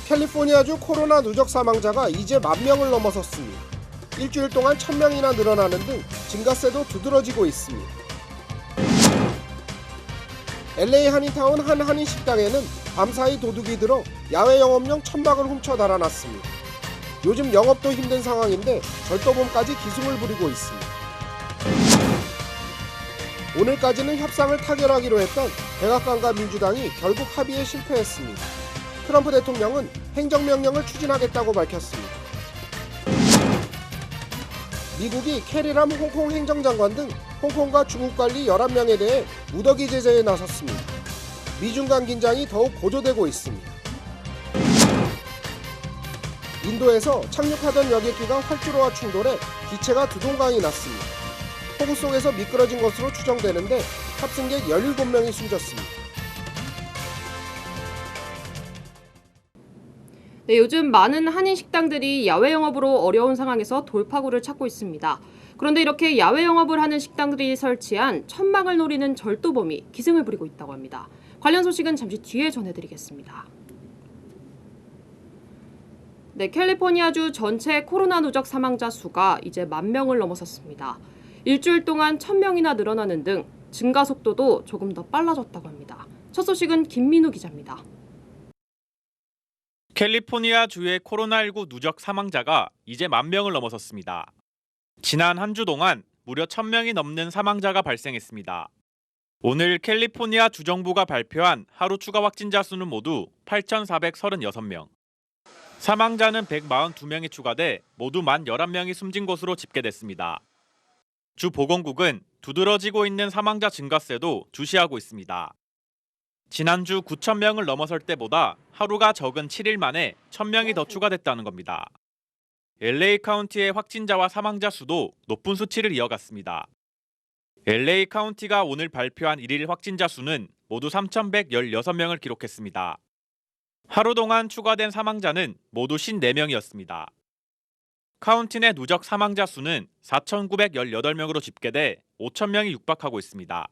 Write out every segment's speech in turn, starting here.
캘리포니아주 코로나 누적 사망자가 이제 10,000명을 넘어섰습니다. 일주일 동안 1,000명이나 늘어나는 등 증가세도 두드러지고 있습니다. LA 한인타운 한 한인식당에는 밤사이 도둑이 들어 야외 영업용 천막을 훔쳐 달아났습니다. 요즘 영업도 힘든 상황인데 절도범까지 기승을 부리고 있습니다. 오늘까지는 협상을 타결하기로 했던 백악관과 민주당이 결국 합의에 실패했습니다. 트럼프 대통령은 행정명령을 추진하겠다고 밝혔습니다. 미국이 캐리람 홍콩 행정장관 등 홍콩과 중국 관리 11명에 대해 무더기 제재에 나섰습니다. 미중 간 긴장이 더욱 고조되고 있습니다. 인도에서 착륙하던 여객기가 활주로와 충돌해 기체가 두동강이 났습니다. 폭우 속에서 미끄러진 것으로 추정되는데 탑승객 17명이 숨졌습니다. 네, 요즘 많은 한인 식당들이 야외 영업으로 어려운 상황에서 돌파구를 찾고 있습니다. 그런데 이렇게 야외 영업을 하는 식당들이 설치한 천막을 노리는 절도범이 기승을 부리고 있다고 합니다. 관련 소식은 잠시 뒤에 전해드리겠습니다. 네, 캘리포니아주 전체 코로나 누적 사망자 수가 이제 10,000명을 넘어섰습니다. 일주일 동안 1,000명이나 늘어나는 등 증가 속도도 조금 더 빨라졌다고 합니다. 첫 소식은 김민우 기자입니다. 캘리포니아 주의 코로나19 누적 사망자가 이제 10,000명을 넘어섰습니다. 지난 한 주 동안 무려 1,000명이 넘는 사망자가 발생했습니다. 오늘 캘리포니아 주정부가 발표한 하루 추가 확진자 수는 모두 8,436명. 사망자는 142명이 추가돼 모두 11명이 숨진 것으로 집계됐습니다. 주 보건국은 두드러지고 있는 사망자 증가세도 주시하고 있습니다. 지난주 9,000명을 넘어설 때보다 하루가 적은 7일 만에 1,000명이 더 추가됐다는 겁니다. LA 카운티의 확진자와 사망자 수도 높은 수치를 이어갔습니다. LA 카운티가 오늘 발표한 1일 확진자 수는 모두 3,116명을 기록했습니다. 하루 동안 추가된 사망자는 모두 54명이었습니다. 카운티 내 누적 사망자 수는 4,918명으로 집계돼 5,000명이 육박하고 있습니다.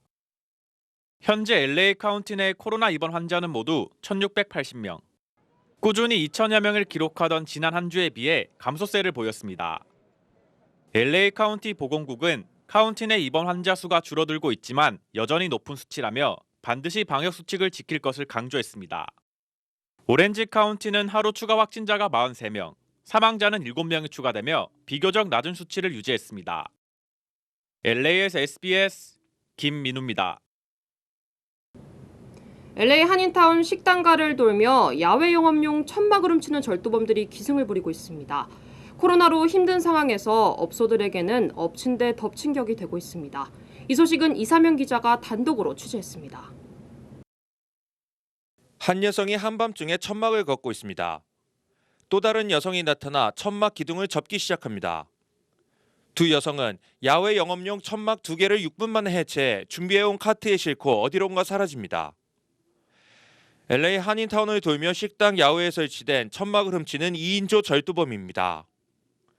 현재 LA 카운티 내 코로나 입원 환자는 모두 1,680명. 꾸준히 2,000여 명을 기록하던 지난 한 주에 비해 감소세를 보였습니다. LA 카운티 보건국은 카운티 내 입원 환자 수가 줄어들고 있지만 여전히 높은 수치라며 반드시 방역 수칙을 지킬 것을 강조했습니다. 오렌지 카운티는 하루 추가 확진자가 43명, 사망자는 7명이 추가되며 비교적 낮은 수치를 유지했습니다. LA에서 SBS 김민우입니다. LA 한인타운 식당가를 돌며 야외 영업용 천막을 훔치는 절도범들이 기승을 부리고 있습니다. 코로나로 힘든 상황에서 업소들에게는 엎친 데 덮친 격이 되고 있습니다. 이 소식은 이사명 기자가 단독으로 취재했습니다. 한 여성이 한밤중에 천막을 걷고 있습니다. 또 다른 여성이 나타나 천막 기둥을 접기 시작합니다. 두 여성은 야외 영업용 천막 2개를 6분 만에 해체해 준비해온 카트에 싣고 어디론가 사라집니다. LA 한인타운을 돌며 식당 야외에 설치된 천막을 훔치는 2인조 절도범입니다.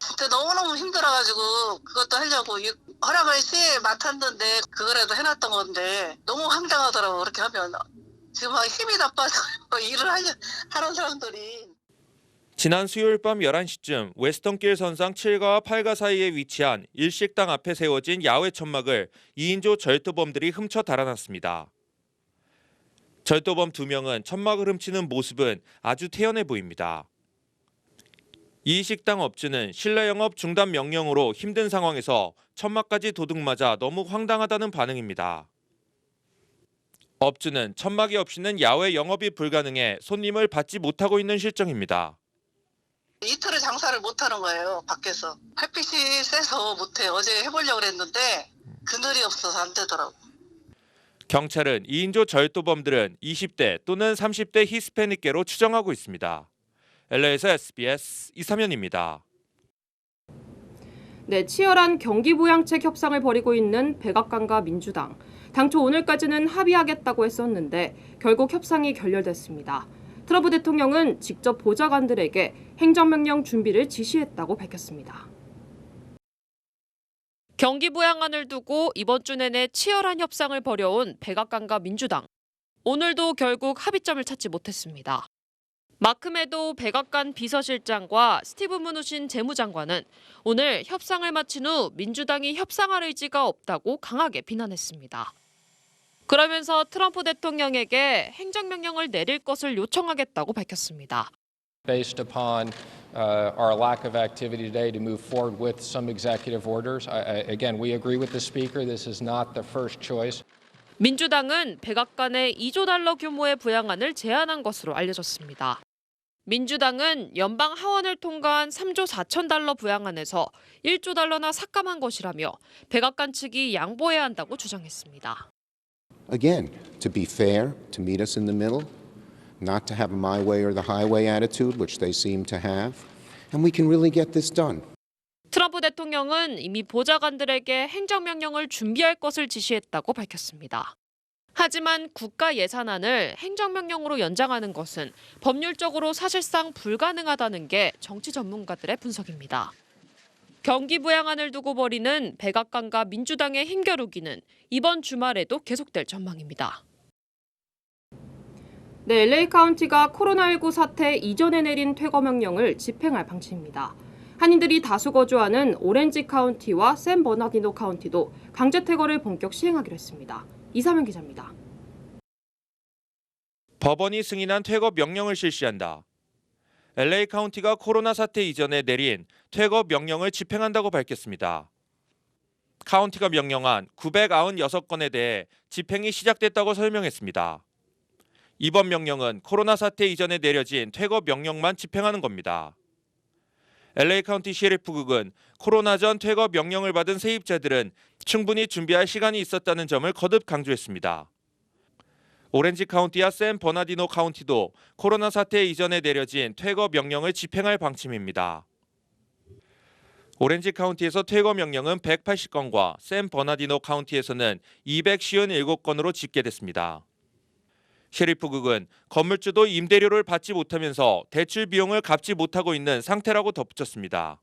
그때 너무너무 힘들어가지고 그것도 하려고 허락을 시에 맡았는데 그거라도 해놨던 건데 너무 황당하더라고. 그렇게 하면 지금 막 힘이 나빠서 일을 하는 사람들이. 지난 수요일 밤 11시쯤 웨스턴길 선상 7가와 8가 사이에 위치한 일식당 앞에 세워진 야외 천막을 2인조 절도범들이 훔쳐 달아났습니다. 절도범 2명은 천막을 훔치는 모습은 아주 태연해 보입니다. 이 식당 업주는 실내 영업 중단 명령으로 힘든 상황에서 천막까지 도둑맞아 너무 황당하다는 반응입니다. 업주는 천막이 없이는 야외 영업이 불가능해 손님을 받지 못하고 있는 실정입니다. 이틀을 장사를 못하는 거예요. 밖에서. 햇빛이 세서 못해. 어제 해보려고 했는데 그늘이 없어서 안 되더라고. 경찰은 2인조 절도범들은 20대 또는 30대 히스패닉계로 추정하고 있습니다. LA에서 SBS 이사면입니다. 네, 치열한 경기부양책 협상을 벌이고 있는 백악관과 민주당. 당초 오늘까지는 합의하겠다고 했었는데 결국 협상이 결렬됐습니다. 트럼프 대통령은 직접 보좌관들에게 행정명령 준비를 지시했다고 밝혔습니다. 경기 부양안을 두고 이번 주 내내 치열한 협상을 벌여온 백악관과 민주당. 오늘도 결국 합의점을 찾지 못했습니다. 마크 메도우 백악관 비서실장과 스티브 무누신 재무장관은 오늘 협상을 마친 후 민주당이 협상할 의지가 없다고 강하게 비난했습니다. 그러면서 트럼프 대통령에게 행정명령을 내릴 것을 요청하겠다고 밝혔습니다. Based upon our lack of activity today to move forward with some executive orders. Again, we agree with the Speaker. This is not the first choice. 민주당은 백악관에 2조 달러 규모의 부양안을 제안한 것으로 알려졌습니다. 민주당은 연방 하원을 통과한 3조 4천 달러 부양안에서 1조 달러나 삭감한 것이라며 백악관 측이 양보해야 한다고 주장했습니다. Again, to be fair, to meet us in the middle, not to have a my way or the highway attitude, which they seem to have, and we can really get this done. 트럼프 대통령은 이미 보좌관들에게 행정명령을 준비할 것을 지시했다고 밝혔습니다. 하지만 국가 예산안을 행정명령으로 연장하는 것은 법률적으로 사실상 불가능하다는 게 정치 전문가들의 분석입니다. 경기 부양안을 두고 벌이는 백악관과 민주당의 힘겨루기는 이번 주말에도 계속될 전망입니다. 네, LA 카운티가 코로나19 사태 이전에 내린 퇴거 명령을 집행할 방침입니다. 한인들이 다수 거주하는 오렌지 카운티와 샌 버나디노 카운티도 강제 퇴거를 본격 시행하기로 했습니다. 이사명 기자입니다. 법원이 승인한 퇴거 명령을 실시한다. LA 카운티가 코로나 사태 이전에 내린 퇴거 명령을 집행한다고 밝혔습니다. 카운티가 명령한 996건에 대해 집행이 시작됐다고 설명했습니다. 이번 명령은 코로나 사태 이전에 내려진 퇴거 명령만 집행하는 겁니다. LA 카운티 셰리프국은 코로나 전 퇴거 명령을 받은 세입자들은 충분히 준비할 시간이 있었다는 점을 거듭 강조했습니다. 오렌지 카운티와 샌 버나디노 카운티도 코로나 사태 이전에 내려진 퇴거 명령을 집행할 방침입니다. 오렌지 카운티에서 퇴거 명령은 180건과 샌 버나디노 카운티에서는 257건으로 집계됐습니다. 셰리프국은 건물주도 임대료를 받지 못하면서 대출 비용을 갚지 못하고 있는 상태라고 덧붙였습니다.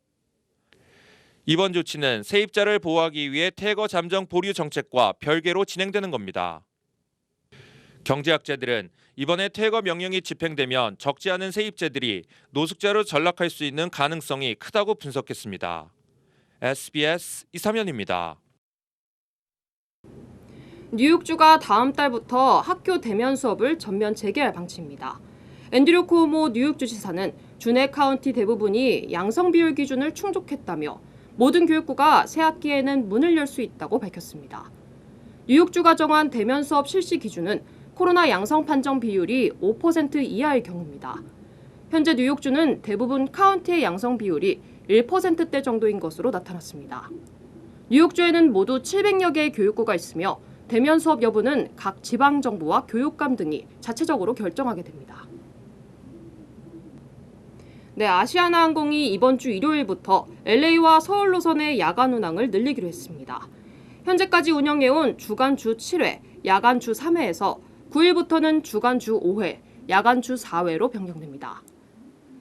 이번 조치는 세입자를 보호하기 위해 퇴거 잠정 보류 정책과 별개로 진행되는 겁니다. 경제학자들은 이번에 퇴거 명령이 집행되면 적지 않은 세입자들이 노숙자로 전락할 수 있는 가능성이 크다고 분석했습니다. SBS 이삼현입니다. 뉴욕주가 다음 달부터 학교 대면 수업을 전면 재개할 방침입니다. 앤드류 쿠오모 뉴욕주지사는 주내 카운티 대부분이 양성 비율 기준을 충족했다며 모든 교육부가 새 학기에는 문을 열 수 있다고 밝혔습니다. 뉴욕주가 정한 대면 수업 실시 기준은 코로나 양성 판정 비율이 5% 이하의 경우입니다. 현재 뉴욕주는 대부분 카운티의 양성 비율이 1%대 정도인 것으로 나타났습니다. 뉴욕주에는 모두 700여 개의 교육구가 있으며 대면 수업 여부는 각 지방정부와 교육감 등이 자체적으로 결정하게 됩니다. 네, 아시아나항공이 이번 주 일요일부터 LA와 서울 노선의 야간 운항을 늘리기로 했습니다. 현재까지 운영해온 주간 주 7회, 야간 주 3회에서 9일부터는 주간 주 5회, 야간 주 4회로 변경됩니다.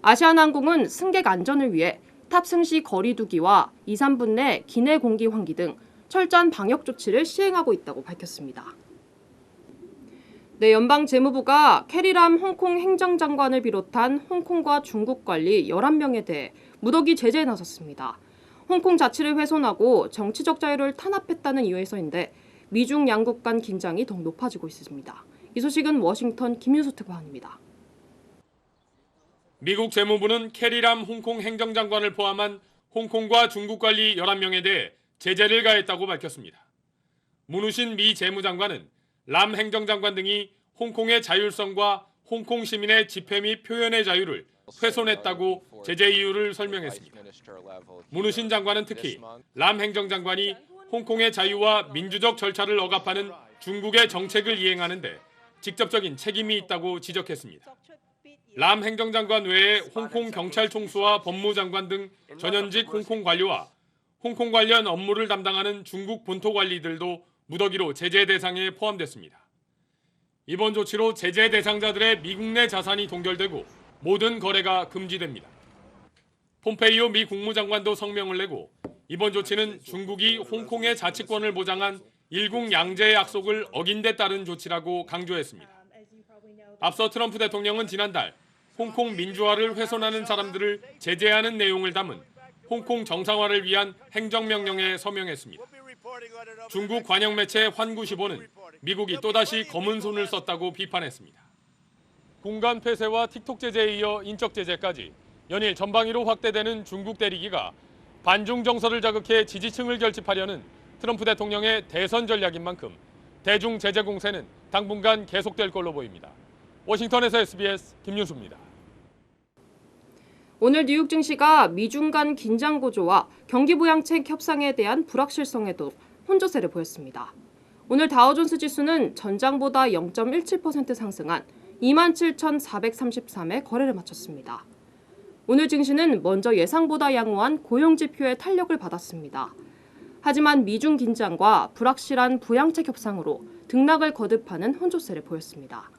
아시아나항공은 승객 안전을 위해 탑승 시 거리 두기와 2, 3분 내 기내 공기 환기 등 철저한 방역 조치를 시행하고 있다고 밝혔습니다. 네, 연방재무부가 캐리람 홍콩 행정장관을 비롯한 홍콩과 중국 관리 11명에 대해 무더기 제재에 나섰습니다. 홍콩 자치를 훼손하고 정치적 자유를 탄압했다는 이유에서인데 미중 양국 간 긴장이 더욱 높아지고 있습니다. 이 소식은 워싱턴 김윤수 특파원입니다. 미국 재무부는 캐리람 홍콩 행정장관을 포함한 홍콩과 중국 관리 11명에 대해 제재를 가했다고 밝혔습니다. 문우신 미 재무장관은 람 행정장관 등이 홍콩의 자율성과 홍콩 시민의 집회 및 표현의 자유를 훼손했다고 제재 이유를 설명했습니다. 문우신 장관은 특히 람 행정장관이 홍콩의 자유와 민주적 절차를 억압하는 중국의 정책을 이행하는 데 직접적인 책임이 있다고 지적했습니다. 람 행정장관 외에 홍콩 경찰 총수와 법무장관 등 전현직 홍콩 관료와 홍콩 관련 업무를 담당하는 중국 본토 관리들도 무더기로 제재 대상에 포함됐습니다. 이번 조치로 제재 대상자들의 미국 내 자산이 동결되고 모든 거래가 금지됩니다. 폼페이오 미 국무장관도 성명을 내고 이번 조치는 중국이 홍콩의 자치권을 보장한 일국 양제의 약속을 어긴 데 따른 조치라고 강조했습니다. 앞서 트럼프 대통령은 지난달 홍콩 민주화를 훼손하는 사람들을 제재하는 내용을 담은 홍콩 정상화를 위한 행정명령에 서명했습니다. 중국 관영 매체 환구시보는 미국이 또다시 검은 손을 썼다고 비판했습니다. 공간 폐쇄와 틱톡 제재에 이어 인적 제재까지 연일 전방위로 확대되는 중국 대리기가 반중 정서를 자극해 지지층을 결집하려는 트럼프 대통령의 대선 전략인 만큼 대중 제재 공세는 당분간 계속될 걸로 보입니다. 워싱턴에서 SBS 김윤수입니다. 오늘 뉴욕 증시가 미중 간 긴장 고조와 경기 부양책 협상에 대한 불확실성에도 혼조세를 보였습니다. 오늘 다우존스 지수는 전장보다 0.17% 상승한 27,433에 거래를 마쳤습니다. 오늘 증시는 먼저 예상보다 양호한 고용 지표의 탄력을 받았습니다. 하지만 미중 긴장과 불확실한 부양책 협상으로 등락을 거듭하는 혼조세를 보였습니다.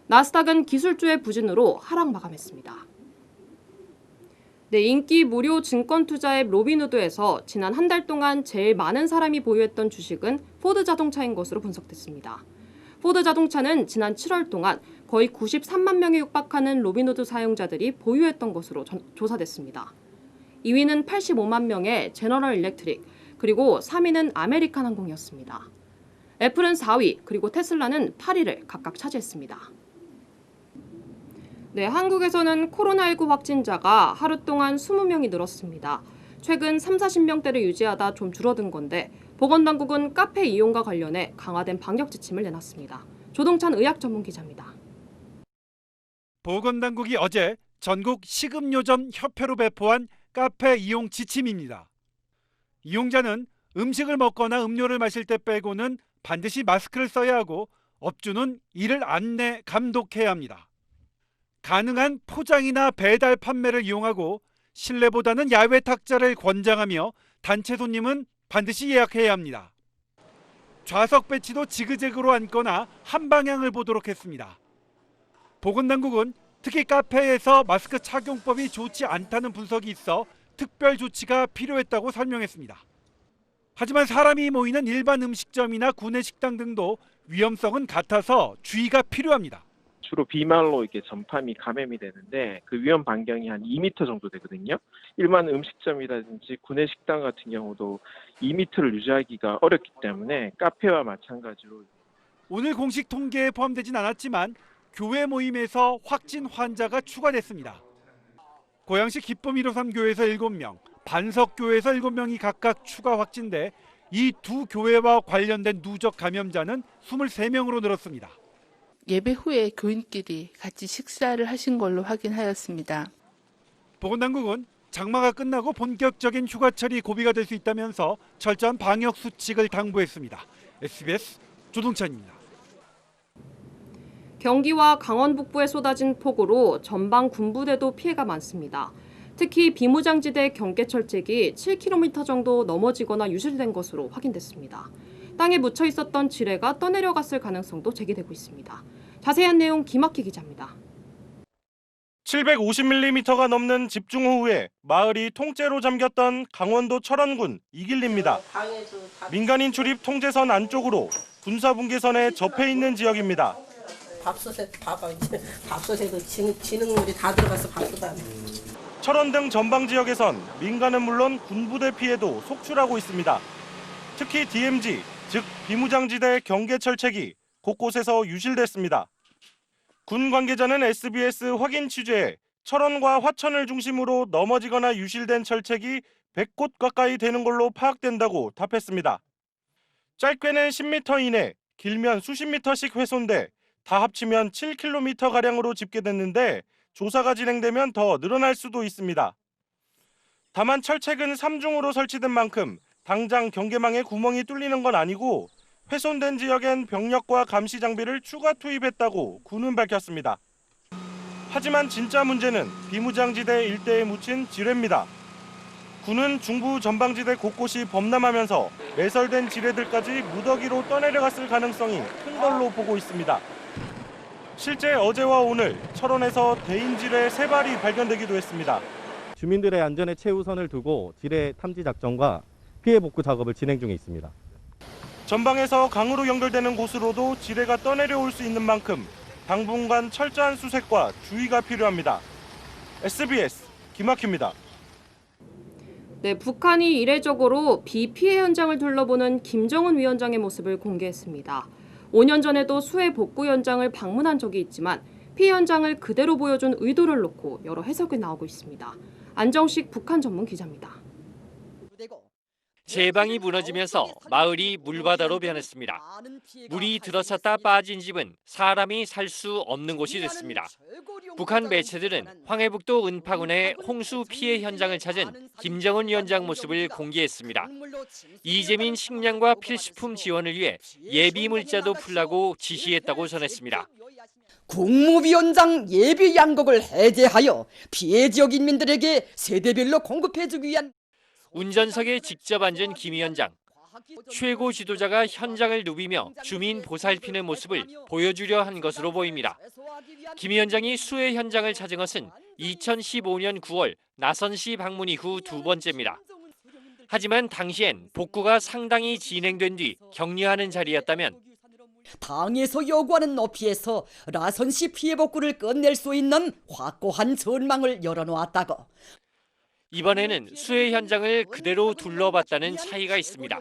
나스닥은 기술주의 부진으로 하락 마감했습니다. 네, 인기 무료 증권 투자 앱 로빈후드에서 지난 한 달 동안 제일 많은 사람이 보유했던 주식은 포드 자동차인 것으로 분석됐습니다. 포드 자동차는 지난 7월 동안 거의 93만 명에 육박하는 로빈후드 사용자들이 보유했던 것으로 조사됐습니다. 2위는 85만 명의 제너럴 일렉트릭, 그리고 3위는 아메리칸 항공이었습니다. 애플은 4위, 그리고 테슬라는 8위를 각각 차지했습니다. 네, 한국에서는 코로나19 확진자가 하루 동안 20명이 늘었습니다. 최근 30-40명대를 유지하다 좀 줄어든 건데 보건당국은 카페 이용과 관련해 강화된 방역 지침을 내놨습니다. 조동찬 의학 전문 기자입니다. 보건당국이 어제 전국 식음요점 협회로 배포한 카페 이용 지침입니다. 이용자는 음식을 먹거나 음료를 마실 때 빼고는 반드시 마스크를 써야 하고 업주는 이를 안내, 감독해야 합니다. 가능한 포장이나 배달 판매를 이용하고 실내보다는 야외 탁자를 권장하며 단체 손님은 반드시 예약해야 합니다. 좌석 배치도 지그재그로 앉거나 한 방향을 보도록 했습니다. 보건당국은 특히 카페에서 마스크 착용법이 좋지 않다는 분석이 있어 특별 조치가 필요했다고 설명했습니다. 하지만 사람이 모이는 일반 음식점이나 구내식당 등도 위험성은 같아서 주의가 필요합니다. 주로 비말로 이렇게 전파미 감염이 되는데 그 위험 반경이 한 2m 정도 되거든요. 일반 음식점이라든지 구내식당 같은 경우도 2m를 유지하기가 어렵기 때문에 카페와 마찬가지로 오늘 공식 통계에 포함되진 않았지만 교회 모임에서 확진 환자가 추가됐습니다. 고양시 기쁨 153 교회에서 7명, 반석교회에서 7명이 각각 추가 확진돼 이 두 교회와 관련된 누적 감염자는 23명으로 늘었습니다. 예배 후에 교인끼리 같이 식사를 하신 걸로 확인하였습니다. 보건당국은 장마가 끝나고 본격적인 휴가철이 고비가 될 수 있다면서 철저한 방역 수칙을 당부했습니다. SBS 조동찬입니다. 경기와 강원 북부에 쏟아진 폭우로 전방 군부대도 피해가 많습니다. 특히 비무장지대 경계철책이 7km 정도 넘어지거나 유실된 것으로 확인됐습니다. 땅에 묻혀 있었던 지뢰가 떠내려갔을 가능성도 제기되고 있습니다. 자세한 내용 김학희 기자입니다. 750mm가 넘는 집중호우에 마을이 통째로 잠겼던 강원도 철원군 이길리입니다. 민간인 출입 통제선 안쪽으로 군사분계선에 접해 있는 지역입니다. 밥솥에 봐봐 이제 밥솥에도 진흙물이 다 들어가서 밥솥안에. 철원 등 전방 지역에선 민간은 물론 군부대 피해도 속출하고 있습니다. 특히 DMZ, 즉 비무장지대 경계철책이 곳곳에서 유실됐습니다. 군 관계자는 SBS 확인 취재에 철원과 화천을 중심으로 넘어지거나 유실된 철책이 100곳 가까이 되는 걸로 파악된다고 답했습니다. 짧게는 10m 이내, 길면 수십 미터씩 훼손돼 다 합치면 7km가량으로 집계됐는데 조사가 진행되면 더 늘어날 수도 있습니다. 다만 철책은 3중으로 설치된 만큼 당장 경계망에 구멍이 뚫리는 건 아니고 훼손된 지역엔 병력과 감시 장비를 추가 투입했다고 군은 밝혔습니다. 하지만 진짜 문제는 비무장지대 일대에 묻힌 지뢰입니다. 군은 중부 전방지대 곳곳이 범람하면서 매설된 지뢰들까지 무더기로 떠내려갔을 가능성이 큰 걸로 보고 있습니다. 실제 어제와 오늘 철원에서 대인지뢰 3발이 발견되기도 했습니다. 주민들의 안전에 최우선을 두고 지뢰 탐지 작전과 피해 복구 작업을 진행 중에 있습니다. 전방에서 강으로 연결되는 곳으로도 지뢰가 떠내려올 수 있는 만큼 당분간 철저한 수색과 주의가 필요합니다. SBS 김학휘입니다. 네, 북한이 이례적으로 비피해 현장을 둘러보는 김정은 위원장의 모습을 공개했습니다. 5년 전에도 수해 복구 현장을 방문한 적이 있지만 피해 현장을 그대로 보여준 의도를 놓고 여러 해석이 나오고 있습니다. 안정식 북한 전문 기자입니다. 제방이 무너지면서 마을이 물바다로 변했습니다. 물이 들어섰다 빠진 집은 사람이 살 수 없는 곳이 됐습니다. 북한 매체들은 황해북도 은파군의 홍수 피해 현장을 찾은 김정은 위원장 모습을 공개했습니다. 이재민 식량과 필수품 지원을 위해 예비 물자도 풀라고 지시했다고 전했습니다. 국무위원장 예비 양곡을 해제하여 피해 지역 인민들에게 세대별로 공급해주기 위한 운전석에 직접 앉은 김 위원장. 최고 지도자가 현장을 누비며 주민 보살피는 모습을 보여주려 한 것으로 보입니다. 김 위원장이 수해 현장을 찾은 것은 2015년 9월 나선시 방문 이후 두 번째입니다. 하지만 당시엔 복구가 상당히 진행된 뒤 격려하는 자리였다면 당에서 요구하는 높이에서 라선시 피해 복구를 끝낼 수 있는 확고한 전망을 열어놓았다고. 이번에는 수해 현장을 그대로 둘러봤다는 차이가 있습니다.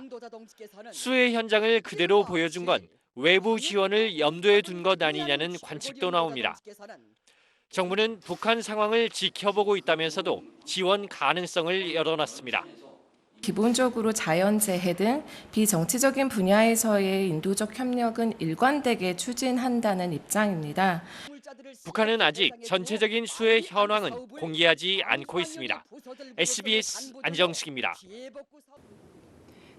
수해 현장을 그대로 보여준 건 외부 지원을 염두에 둔 것 아니냐는 관측도 나옵니다. 정부는 북한 상황을 지켜보고 있다면서도 지원 가능성을 열어놨습니다. 기본적으로 자연재해 등 비정치적인 분야에서의 인도적 협력은 일관되게 추진한다는 입장입니다. 북한은 아직 전체적인 수해 현황은 공개하지 않고 있습니다. SBS 안정식입니다.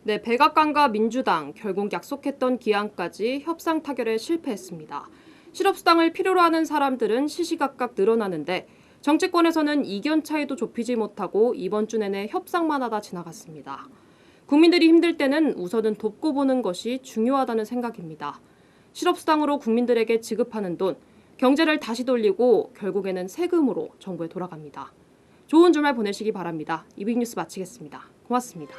네, 백악관과 민주당 결국 약속했던 기한까지 협상 타결에 실패했습니다. 실업수당을 필요로 하는 사람들은 시시각각 늘어나는데 정치권에서는 이견 차이도 좁히지 못하고 이번 주 내내 협상만 하다 지나갔습니다. 국민들이 힘들 때는 우선은 돕고 보는 것이 중요하다는 생각입니다. 실업수당으로 국민들에게 지급하는 돈, 경제를 다시 돌리고 결국에는 세금으로 정부에 돌아갑니다. 좋은 주말 보내시기 바랍니다. 이빅뉴스 마치겠습니다. 고맙습니다.